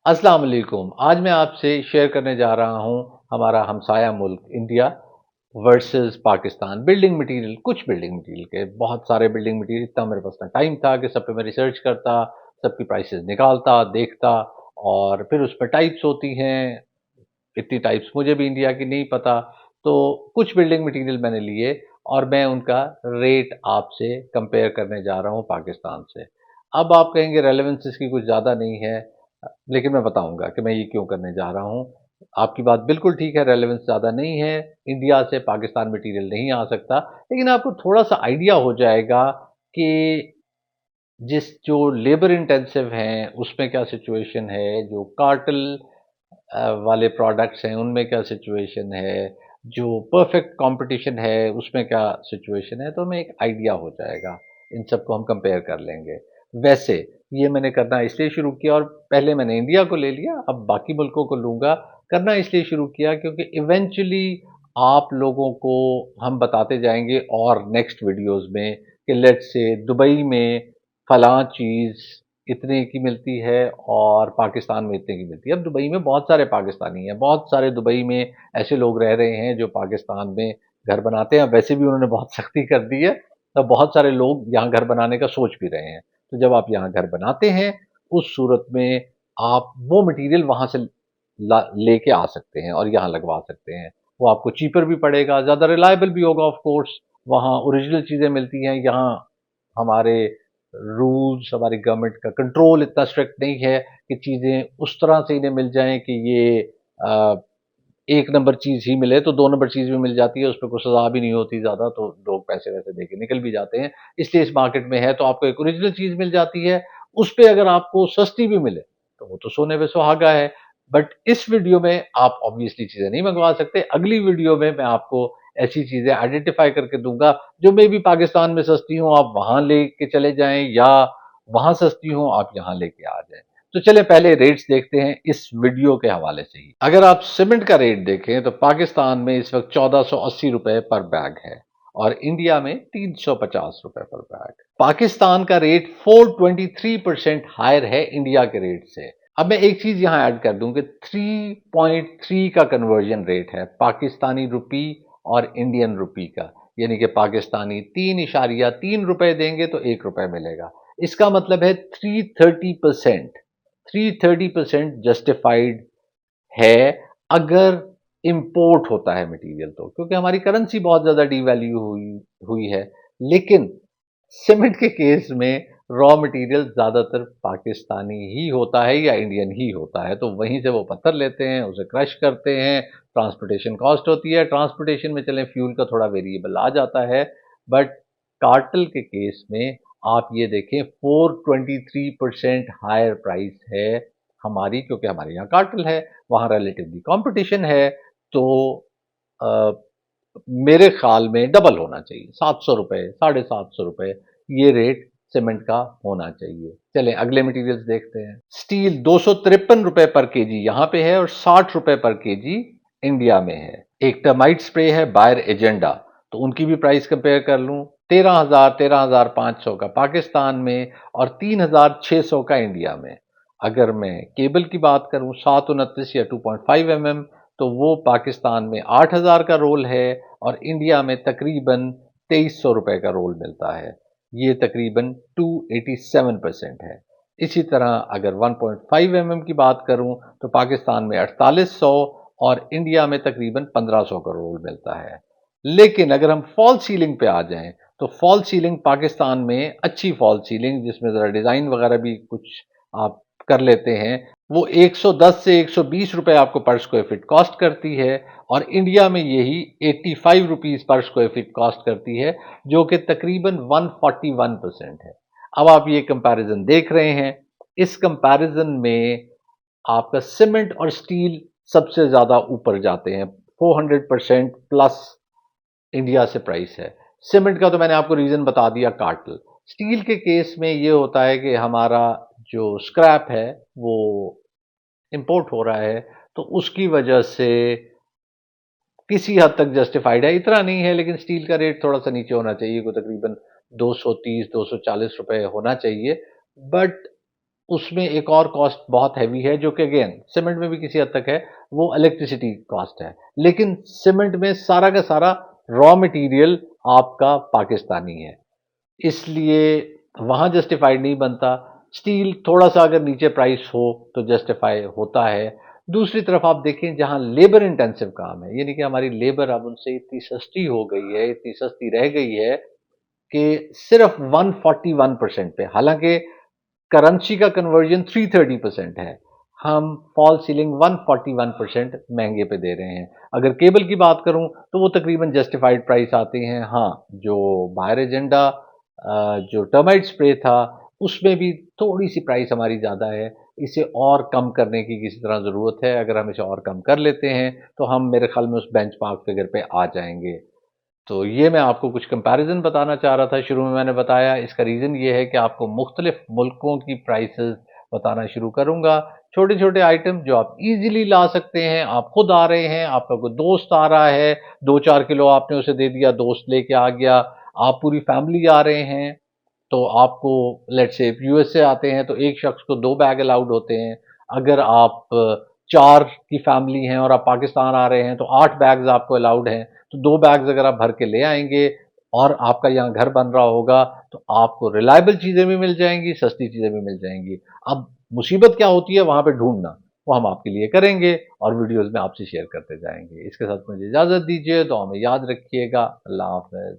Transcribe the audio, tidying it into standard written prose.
अस्सलाम वालेकुम। आज मैं आपसे शेयर करने जा रहा हूँ हमारा हमसाया मुल्क India versus Pakistan. Building material, कुछ बिल्डिंग मटेरियल के बहुत सारे बिल्डिंग मटेरियल, इतना मेरे पास ना टाइम था कि सब पे मैं रिसर्च करता, सबकी प्राइसेस निकालता, देखता और फिर उसमें टाइप्स होती हैं। इतनी टाइप्स मुझे भी इंडिया की नहीं पता। तो कुछ बिल्डिंग मटेरियल मैंने लिए और मैं उनका रेट आपसे कंपेयर करने जा रहा हूँ पाकिस्तान से। अब आप कहेंगे रेलेवेंस इसकी कुछ ज़्यादा नहीं है, लेकिन मैं बताऊंगा कि मैं ये क्यों करने जा रहा हूँ। आपकी बात बिल्कुल ठीक है, रेलेवेंस ज़्यादा नहीं है, इंडिया से पाकिस्तान मटेरियल नहीं आ सकता, लेकिन आपको थोड़ा सा आइडिया हो जाएगा कि जिस जो लेबर इंटेंसिव हैं उसमें क्या सिचुएशन है, जो कार्टल वाले प्रोडक्ट्स हैं उनमें क्या सिचुएशन है, जो परफेक्ट कंपटीशन है उसमें क्या सिचुएशन है, तो हमें एक आइडिया हो जाएगा। इन सबको हम कंपेयर कर लेंगे। वैसे ये मैंने करना इसलिए शुरू किया, और पहले मैंने इंडिया को ले लिया, अब बाकी मुल्कों को लूंगा। करना इसलिए शुरू किया क्योंकि इवेंचुअली आप लोगों को हम बताते जाएंगे और नेक्स्ट वीडियोस में कि लेट्स से दुबई में फलां चीज़ इतने की मिलती है और पाकिस्तान में इतने की मिलती है। अब दुबई में बहुत सारे पाकिस्तानी हैं, बहुत सारे दुबई में ऐसे लोग रह रहे हैं जो पाकिस्तान में घर बनाते हैं। वैसे भी उन्होंने बहुत सख्ती कर दी है, तो बहुत सारे लोग यहाँ घर बनाने का सोच भी रहे हैं। तो जब आप यहाँ घर बनाते हैं, उस सूरत में आप वो मटेरियल वहाँ से लेके आ सकते हैं और यहाँ लगवा सकते हैं। वो आपको चीपर भी पड़ेगा, ज़्यादा रिलायबल भी होगा। ऑफ कोर्स वहाँ ओरिजिनल चीज़ें मिलती हैं, यहाँ हमारे रूल्स, हमारी गवर्नमेंट का कंट्रोल इतना स्ट्रिक्ट नहीं है कि चीज़ें उस तरह से इन्हें मिल जाएं कि ये अ, एक नंबर चीज़ ही मिले तो दो नंबर चीज़ भी मिल जाती है, उस पर कोई सज़ा भी नहीं होती ज़्यादा, तो लोग पैसे वैसे दे के निकल भी जाते हैं। इसलिए इस मार्केट में है तो आपको एक ओरिजिनल चीज़ मिल जाती है, उस पे अगर आपको सस्ती भी मिले तो वो तो सोने पे सुहागा है। बट इस वीडियो में आप ऑब्वियसली चीज़ें नहीं मंगवा सकते। अगली वीडियो में मैं आपको ऐसी चीज़ें आइडेंटिफाई करके दूंगा जो मे भी पाकिस्तान में सस्ती हो, आप वहां लेके चले जाएं, या वहां सस्ती हो आप यहाँ लेके आ जाएं। तो चले पहले रेट्स देखते हैं इस वीडियो के हवाले से ही। अगर आप सीमेंट का रेट देखें तो पाकिस्तान में इस वक्त 1480 रुपए पर बैग है और इंडिया में 350 रुपए पर बैग। पाकिस्तान का रेट 423% हायर है इंडिया के रेट से। अब मैं एक चीज यहां ऐड कर दूं कि 3.3 का कन्वर्जन रेट है पाकिस्तानी रुपी और इंडियन रुपी का, यानी कि पाकिस्तानी 3.3 रुपए देंगे तो 1 रुपए मिलेगा। इसका मतलब है 330% जस्टिफाइड है अगर इंपोर्ट होता है मटेरियल, तो क्योंकि हमारी करेंसी बहुत ज्यादा डीवैल्यू हुई हुई है। लेकिन सीमेंट के केस में रॉ मटेरियल ज्यादातर पाकिस्तानी ही होता है या इंडियन ही होता है, तो वहीं से वो पत्थर लेते हैं, उसे क्रश करते हैं, ट्रांसपोर्टेशन कॉस्ट होती है, ट्रांसपोर्टेशन में चले फ्यूल का थोड़ा वेरिएबल आ जाता है। बट कार्टल के केस में आप ये देखें 423% हायर प्राइस है हमारी, क्योंकि हमारे यहाँ कार्टल है, वहाँ रिलेटिवली कंपटीशन है। तो आ, मेरे ख्याल में डबल होना चाहिए, 700 रुपए, 750 रुपए ये रेट सीमेंट का होना चाहिए। चलें अगले मटेरियल्स देखते हैं। स्टील 253 रुपए पर केजी यहाँ पे है और 60 रुपए पर केजी इंडिया में है। एक टर्माइट स्प्रे है बायर एजेंडा, तो उनकी भी प्राइस कंपेयर कर लूं, 13,500 का पाकिस्तान में और 3,600 का इंडिया में। अगर मैं केबल की बात करूं 729 या 2.5 mm, तो वो पाकिस्तान में 8,000 का रोल है और इंडिया में तकरीबन 2,300 रुपए का रोल मिलता है। ये तकरीबन 287% है। इसी तरह अगर 1.5 mm की बात करूं तो पाकिस्तान में 4800 और इंडिया में तकरीबन 1500 का रोल मिलता है। लेकिन अगर हम फॉल सीलिंग पे आ जाएं तो फॉल सीलिंग पाकिस्तान में अच्छी फॉल सीलिंग, जिसमें ज़रा डिज़ाइन वगैरह भी कुछ आप कर लेते हैं, वो 110 से 120 रुपए आपको पर स्क्वायर फीट कॉस्ट करती है और इंडिया में यही 85 rupees per square feet cost करती है, जो कि तकरीबन 141% है। अब आप ये कंपैरिजन देख रहे हैं। इस कंपैरिजन में आपका सीमेंट और स्टील सबसे ज्यादा ऊपर जाते हैं, 400% प्लस इंडिया से प्राइस है। सीमेंट का तो मैंने आपको रीजन बता दिया, कार्टल। स्टील के केस में ये होता है कि हमारा जो स्क्रैप है वो इंपोर्ट हो रहा है, तो उसकी वजह से किसी हद तक जस्टिफाइड है, इतना नहीं है, लेकिन स्टील का रेट थोड़ा सा नीचे होना चाहिए, को तकरीबन 230 240 रुपए होना चाहिए। बट उसमें एक और कॉस्ट बहुत हैवी है जो कि अगेन सीमेंट में भी किसी हद तक है, वो इलेक्ट्रिसिटी कॉस्ट है। लेकिन सीमेंट में सारा का सारा रॉ मटेरियल आपका पाकिस्तानी है, इसलिए वहाँ जस्टिफाइड नहीं बनता। स्टील थोड़ा-सा अगर नीचे प्राइस हो तो जस्टिफाई होता है। दूसरी तरफ आप देखें जहाँ लेबर इंटेंसिव काम है, यानी कि हमारी लेबर अब उनसे इतनी सस्ती हो गई है, इतनी सस्ती रह गई है कि सिर्फ 141% पे, हालाँकि करेंसी का कन्वर्जन 330% है, हम फॉल सीलिंग 141% महंगे पे दे रहे हैं। अगर केबल की बात करूं तो वो तकरीबन जस्टिफाइड प्राइस आती हैं। हाँ, जो बायर एजेंडा जो टर्माइट स्प्रे था उसमें भी थोड़ी सी प्राइस हमारी ज़्यादा है। इसे और कम करने की किसी तरह ज़रूरत है। अगर हम इसे और कम कर लेते हैं तो हम मेरे ख्याल में उस बेंचमार्क फिगर पे आ जाएंगे। तो ये मैं आपको कुछ कंपैरिजन बताना चाह रहा था। शुरू में मैंने बताया, इसका रीज़न ये है कि आपको मुख्तलिफ मुल्कों की प्राइसेस बताना शुरू करूंगा। छोटे छोटे आइटम जो आप इजीली ला सकते हैं, आप खुद आ रहे हैं, आपका कोई दोस्त आ रहा है, 2-4 किलो आपने उसे दे दिया, दोस्त लेके आ गया, आप पूरी फैमिली आ रहे हैं, तो आपको लेट्स से यूएस से आते हैं तो एक शख्स को 2 बैग अलाउड होते हैं। अगर आप 4 की फैमिली हैं और आप पाकिस्तान आ रहे हैं तो 8 बैग्स आपको अलाउड हैं। तो 2 बैग्स अगर आप भर के ले आएंगे और आपका यहाँ घर बन रहा होगा तो आपको रिलायबल चीज़ें भी मिल जाएंगी, सस्ती चीज़ें भी मिल जाएंगी। अब मुसीबत क्या होती है वहाँ पे ढूंढना, वो हम आपके लिए करेंगे और वीडियोस में आपसे शेयर करते जाएंगे। इसके साथ मुझे इजाज़त दीजिए, तो हमें याद रखिएगा। अल्लाह हाफ़िज़।